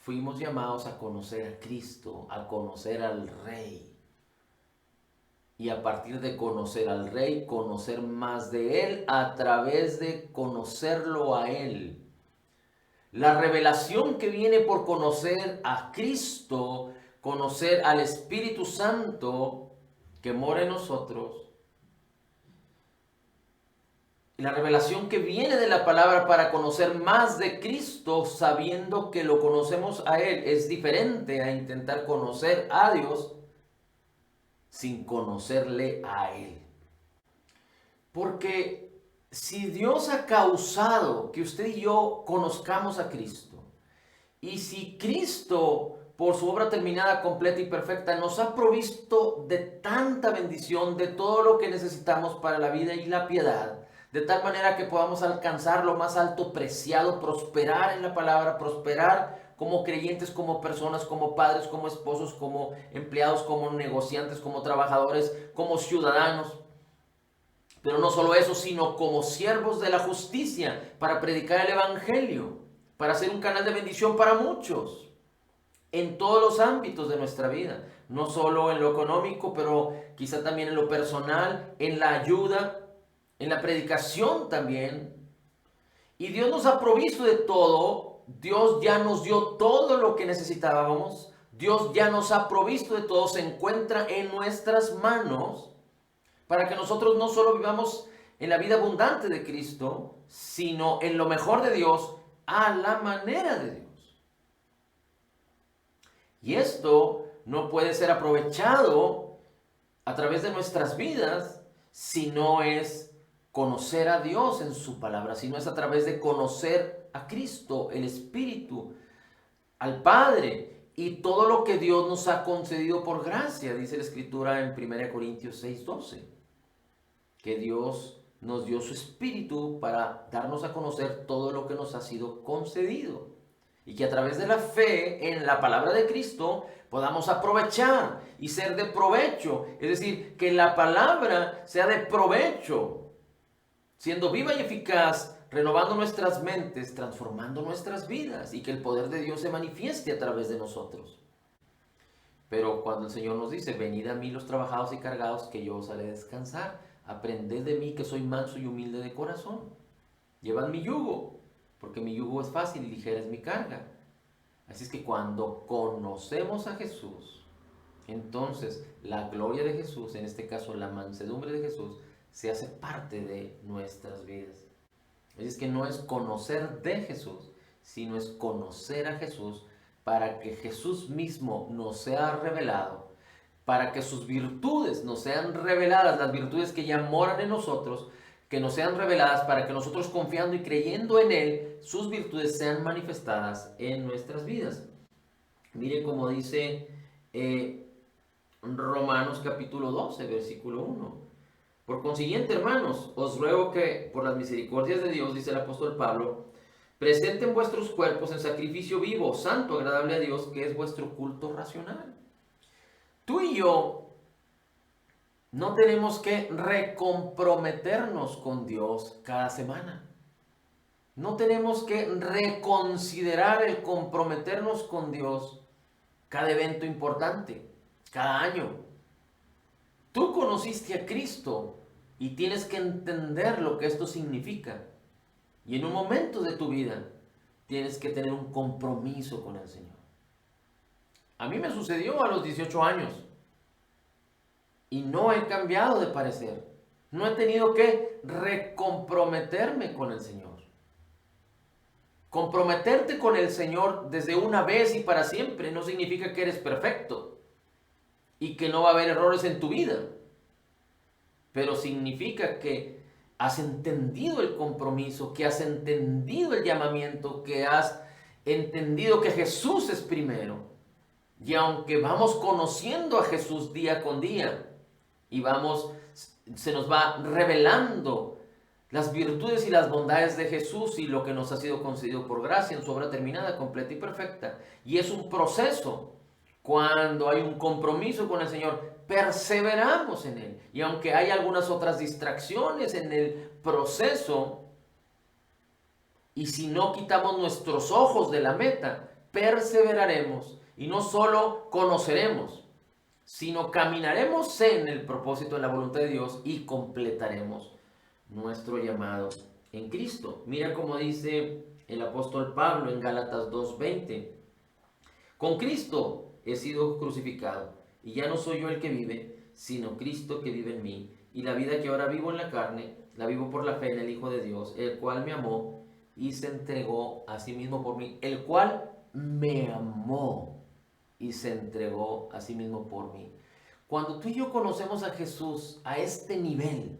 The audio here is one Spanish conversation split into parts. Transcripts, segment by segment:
fuimos llamados a conocer a Cristo, a conocer al Rey. Y a partir de conocer al Rey, conocer más de Él a través de conocerlo a Él. La revelación que viene por conocer a Cristo, conocer al Espíritu Santo que mora en nosotros, la revelación que viene de la palabra para conocer más de Cristo, sabiendo que lo conocemos a Él, es diferente a intentar conocer a Dios sin conocerle a Él. Porque si Dios ha causado que usted y yo conozcamos a Cristo, y si Cristo, por su obra terminada, completa y perfecta, nos ha provisto de tanta bendición, de todo lo que necesitamos para la vida y la piedad, de tal manera que podamos alcanzar lo más alto preciado, prosperar en la palabra, prosperar como creyentes, como personas, como padres, como esposos, como empleados, como negociantes, como trabajadores, como ciudadanos. Pero no solo eso, sino como siervos de la justicia para predicar el evangelio, para ser un canal de bendición para muchos, en todos los ámbitos de nuestra vida, no solo en lo económico, pero quizá también en lo personal, en la ayuda, en la predicación también. Y Dios nos ha provisto de todo, Dios ya nos dio todo lo que necesitábamos, Dios ya nos ha provisto de todo, se encuentra en nuestras manos para que nosotros no solo vivamos en la vida abundante de Cristo, sino en lo mejor de Dios a la manera de Dios. Y esto no puede ser aprovechado a través de nuestras vidas si no es conocer a Dios en su palabra, si no es a través de conocer a Cristo, el Espíritu, al Padre y todo lo que Dios nos ha concedido por gracia, dice la Escritura en 1 Corintios 6:12, que Dios nos dio su Espíritu para darnos a conocer todo lo que nos ha sido concedido. Y que a través de la fe en la palabra de Cristo podamos aprovechar y ser de provecho. Es decir, que la palabra sea de provecho, siendo viva y eficaz, renovando nuestras mentes, transformando nuestras vidas y que el poder de Dios se manifieste a través de nosotros. Pero cuando el Señor nos dice, venid a mí los trabajados y cargados, que yo os haré descansar, aprended de mí que soy manso y humilde de corazón. Llevad mi yugo, porque mi yugo es fácil y ligera es mi carga. Así es que cuando conocemos a Jesús, entonces la gloria de Jesús, en este caso la mansedumbre de Jesús, se hace parte de nuestras vidas. Así es que no es conocer de Jesús, sino es conocer a Jesús para que Jesús mismo nos sea revelado, para que sus virtudes nos sean reveladas, las virtudes que ya moran en nosotros, que nos sean reveladas para que nosotros confiando y creyendo en Él, sus virtudes sean manifestadas en nuestras vidas. Miren cómo dice Romanos capítulo 12, versículo 1. Por consiguiente, hermanos, os ruego que por las misericordias de Dios, dice el apóstol Pablo, presenten vuestros cuerpos en sacrificio vivo, santo, agradable a Dios, que es vuestro culto racional. Tú y yo no tenemos que recomprometernos con Dios cada semana. No tenemos que reconsiderar el comprometernos con Dios cada evento importante, cada año. Tú conociste a Cristo y tienes que entender lo que esto significa. Y en un momento de tu vida tienes que tener un compromiso con el Señor. A mí me sucedió a los 18 años y no he cambiado de parecer. No he tenido que recomprometerme con el Señor. Comprometerte con el Señor desde una vez y para siempre no significa que eres perfecto y que no va a haber errores en tu vida. Pero significa que has entendido el compromiso, que has entendido el llamamiento, que has entendido que Jesús es primero. Y aunque vamos conociendo a Jesús día con día y se nos va revelando las virtudes y las bondades de Jesús y lo que nos ha sido concedido por gracia en su obra terminada, completa y perfecta. Y es un proceso. Cuando hay un compromiso con el Señor, perseveramos en Él. Y aunque hay algunas otras distracciones en el proceso, y si no quitamos nuestros ojos de la meta, perseveraremos y no solo conoceremos, sino caminaremos en el propósito de la voluntad de Dios y completaremos nuestro llamado en Cristo. Mira cómo dice el apóstol Pablo en Gálatas 2:20. Con Cristo he sido crucificado, y ya no soy yo el que vive, sino Cristo que vive en mí. Y la vida que ahora vivo en la carne, la vivo por la fe en el Hijo de Dios, el cual me amó y se entregó a sí mismo por mí. El cual me amó y se entregó a sí mismo por mí. Cuando tú y yo conocemos a Jesús a este nivel,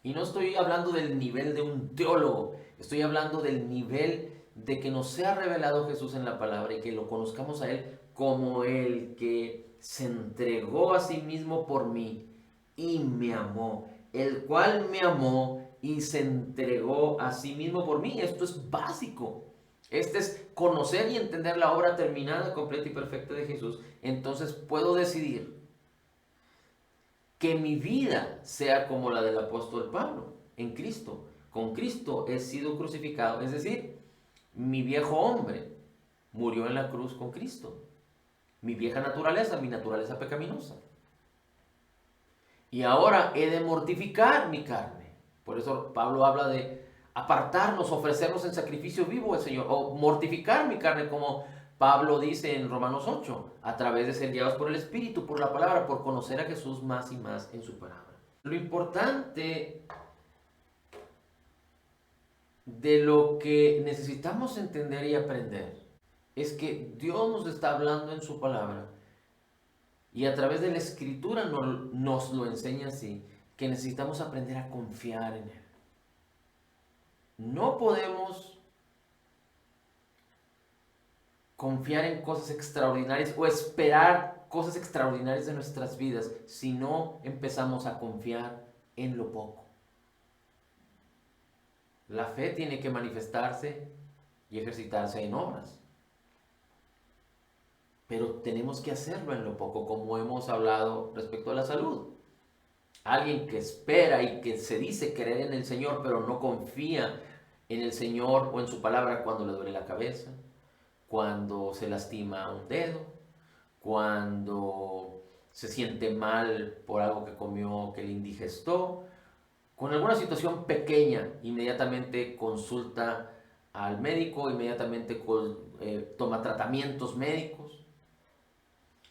y no estoy hablando del nivel de un teólogo, estoy hablando del nivel de que nos sea revelado Jesús en la palabra y que lo conozcamos a Él como el que se entregó a sí mismo por mí y me amó, el cual me amó y se entregó a sí mismo por mí. Esto es básico. Este es conocer y entender la obra terminada, completa y perfecta de Jesús. Entonces puedo decidir que mi vida sea como la del apóstol Pablo, en Cristo. Con Cristo he sido crucificado, es decir, mi viejo hombre murió en la cruz con Cristo. Mi vieja naturaleza, mi naturaleza pecaminosa. Y ahora he de mortificar mi carne. Por eso Pablo habla de apartarnos, ofrecernos en sacrificio vivo al Señor, o mortificar mi carne, como Pablo dice en Romanos 8, a través de ser guiados por el Espíritu, por la palabra, por conocer a Jesús más y más en su palabra. Lo importante de lo que necesitamos entender y aprender es que Dios nos está hablando en su palabra y a través de la Escritura nos lo enseña así, que necesitamos aprender a confiar en Él. No podemos confiar en cosas extraordinarias o esperar cosas extraordinarias de nuestras vidas si no empezamos a confiar en lo poco. La fe tiene que manifestarse y ejercitarse en obras. Pero tenemos que hacerlo en lo poco, como hemos hablado respecto a la salud. Alguien que espera y que se dice creer en el Señor, pero no confía en el Señor o en su palabra cuando le duele la cabeza, cuando se lastima un dedo, cuando se siente mal por algo que comió que le indigestó, con alguna situación pequeña, inmediatamente consulta al médico, inmediatamente toma tratamientos médicos.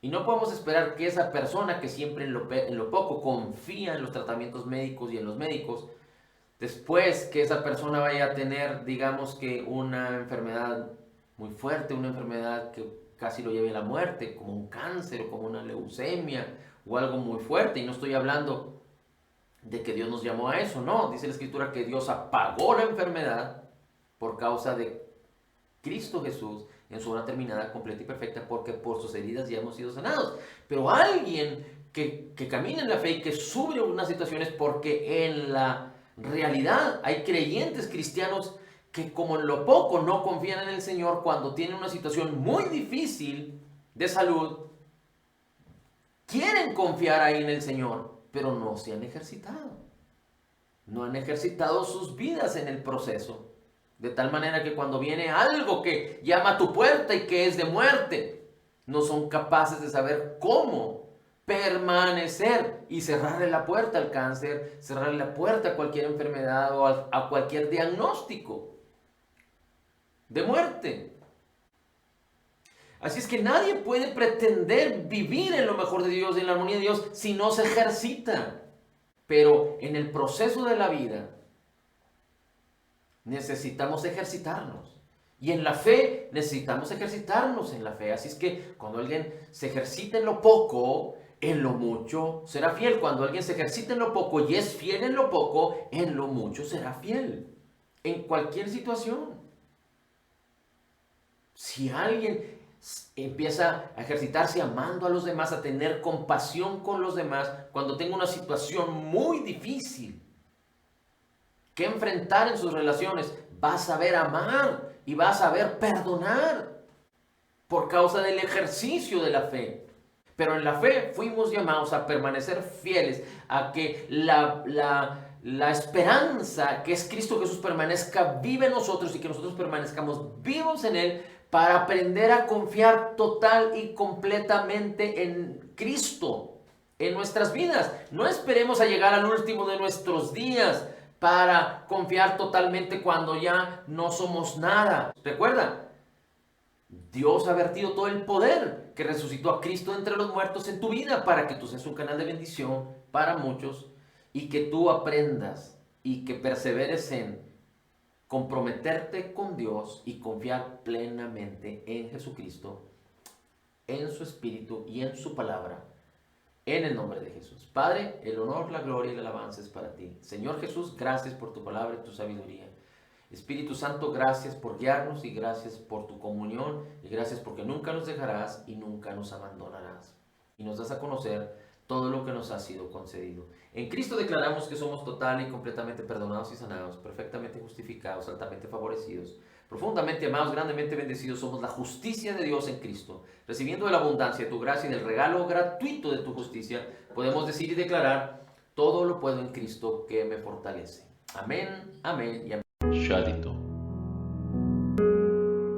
Y no podemos esperar que esa persona que siempre en lo poco confía en los tratamientos médicos y en los médicos, después que esa persona vaya a tener, digamos que una enfermedad muy fuerte, una enfermedad que casi lo lleve a la muerte, como un cáncer o como una leucemia o algo muy fuerte. Y no estoy hablando de que Dios nos llamó a eso, no. Dice la Escritura que Dios apagó la enfermedad por causa de Cristo Jesús en su obra terminada, completa y perfecta, porque por sus heridas ya hemos sido sanados. Pero alguien que camina en la fe y que sube unas situaciones, porque en la realidad hay creyentes cristianos que como en lo poco no confían en el Señor, cuando tienen una situación muy difícil de salud, quieren confiar ahí en el Señor, pero no se han ejercitado. No han ejercitado sus vidas en el proceso. De tal manera que cuando viene algo que llama a tu puerta y que es de muerte, no son capaces de saber cómo permanecer y cerrarle la puerta al cáncer, cerrarle la puerta a cualquier enfermedad o a cualquier diagnóstico de muerte. Así es que nadie puede pretender vivir en lo mejor de Dios y en la armonía de Dios si no se ejercita. Pero en el proceso de la vida necesitamos ejercitarnos. Y en la fe necesitamos ejercitarnos en la fe. Así es que cuando alguien se ejercita en lo poco, en lo mucho será fiel. Cuando alguien se ejercita en lo poco y es fiel en lo poco, en lo mucho será fiel. En cualquier situación. Si alguien empieza a ejercitarse amando a los demás, a tener compasión con los demás, cuando tenga una situación muy difícil que enfrentar en sus relaciones, va a saber amar y va a saber perdonar por causa del ejercicio de la fe. Pero en la fe fuimos llamados a permanecer fieles, a que la esperanza que es Cristo Jesús permanezca viva en nosotros y que nosotros permanezcamos vivos en Él, para aprender a confiar total y completamente en Cristo, en nuestras vidas. No esperemos a llegar al último de nuestros días para confiar totalmente cuando ya no somos nada. Recuerda, Dios ha vertido todo el poder que resucitó a Cristo entre los muertos en tu vida para que tú seas un canal de bendición para muchos y que tú aprendas y que perseveres en comprometerte con Dios y confiar plenamente en Jesucristo, en su Espíritu y en su palabra, en el nombre de Jesús. Padre, el honor, la gloria y la alabanza es para ti. Señor Jesús, gracias por tu palabra y tu sabiduría. Espíritu Santo, gracias por guiarnos y gracias por tu comunión y gracias porque nunca nos dejarás y nunca nos abandonarás. Y nos das a conocer todo lo que nos ha sido concedido. En Cristo declaramos que somos total y completamente perdonados y sanados, perfectamente justificados, altamente favorecidos, profundamente amados, grandemente bendecidos. Somos la justicia de Dios en Cristo. Recibiendo de la abundancia de tu gracia y del regalo gratuito de tu justicia, podemos decir y declarar: todo lo puedo en Cristo que me fortalece. Amén, amén y amén. Shalito.